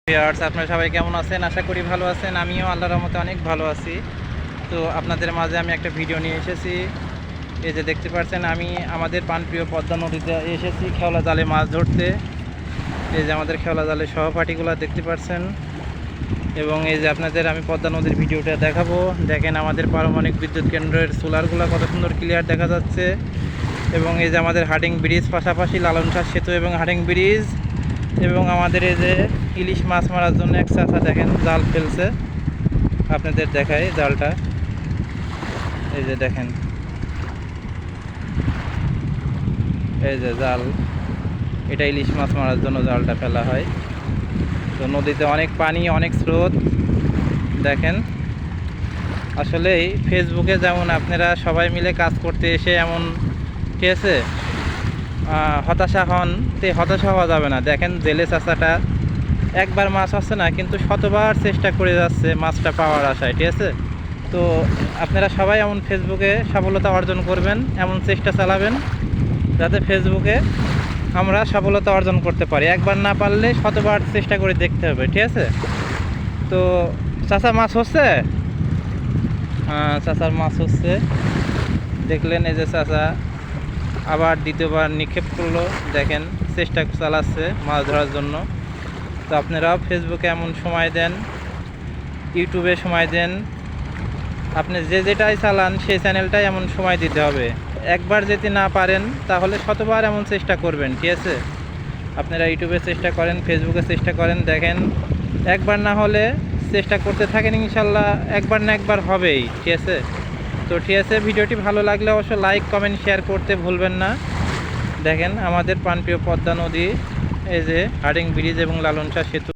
Viewers, আপনারা সবাই কেমন আছেন? আশা করি ভালো আছেন। আমিও আল্লাহর রহমতে অনেক ভালো আছি। তো আপনাদের মাঝে আমি একটা ভিডিও নিয়ে এসেছি। এই যে দেখতে পাচ্ছেন, আমি আমাদের প্রাণপ্রিয় পদ্মা নদীতে এসেছি খেওলা জালে মাছ ধরতে। এই যে আমাদের খেওলা জালের সহপাঠীগুলো দেখতে পাচ্ছেন, এবং এই যে আপনাদের আমি পদ্মা নদীর ভিডিওটা দেখাবো। দেখেন আমাদের পারমাণবিক বিদ্যুৎ কেন্দ্রের সোলারগুলো কত সুন্দর ক্লিয়ার দেখা যাচ্ছে, এবং এই যে আমাদের হাডিং ব্রিজ, পাশাপাশি লালন শাহ সেতু এবং হাডিং ব্রিজ, এবং আমাদের এই যে ইলিশ মাছ মারার জন্য এক চাচা দেখেন জাল ফেলছে। আপনাদের দেখায় জালটা, এই যে দেখেন, এই যে জাল, এটা ইলিশ মাছ মারার জন্য জালটা ফেলা হয়। তো নদীতে অনেক পানি, অনেক স্রোত। দেখেন, আসলেই ফেসবুকে যেমন আপনারা সবাই মিলে কাজ করতে এসে এমন, ঠিক আছে, হতাশা হন, তো হতাশা হওয়া যাবে না। দেখেন জেলে চাচাটা একবার মাছ আসছে না, কিন্তু শতবার চেষ্টা করে যাচ্ছে মাছটা পাওয়ার আশায়, ঠিক আছে। তো আপনারা সবাই এমন ফেসবুকে সফলতা অর্জন করবেন, এমন চেষ্টা চালাবেন যাতে ফেসবুকে আমরা সফলতা অর্জন করতে পারি। একবার না পারলে শতবার চেষ্টা করে দেখতে হবে, ঠিক আছে। তো চাচা মাছ হচ্ছে, চাচার মাছ হচ্ছে, দেখলেন। এই যে চাচা আবার দ্বিতীয়বার নিক্ষেপ করলো, দেখেন চেষ্টা চালাচ্ছে মাছ ধরার জন্য। তো আপনারাও ফেসবুকে এমন সময় দেন, ইউটিউবে সময় দেন, আপনি যে যেটাই চালান সেই চ্যানেলটাই এমন সময় দিতে হবে। একবার যদি না পারেন তাহলে শতবার এমন চেষ্টা করবেন, ঠিক আছে। আপনারা ইউটিউবে চেষ্টা করেন, ফেসবুকে চেষ্টা করেন, দেখেন একবার না হলে চেষ্টা করতে থাকেন, ইনশাল্লাহ একবার না একবার হবেই, ঠিক আছে। তো ঠিক আছে, ভিডিওটি ভালো লাগলে অবশ্য লাইক, কমেন্ট, শেয়ার করতে ভুলবেন না। দেখেন আমাদের প্রাণপ্রিয় পদ্মা নদী, এই যে হাডিং ব্রিজ এবং লালন শাহ সেতু।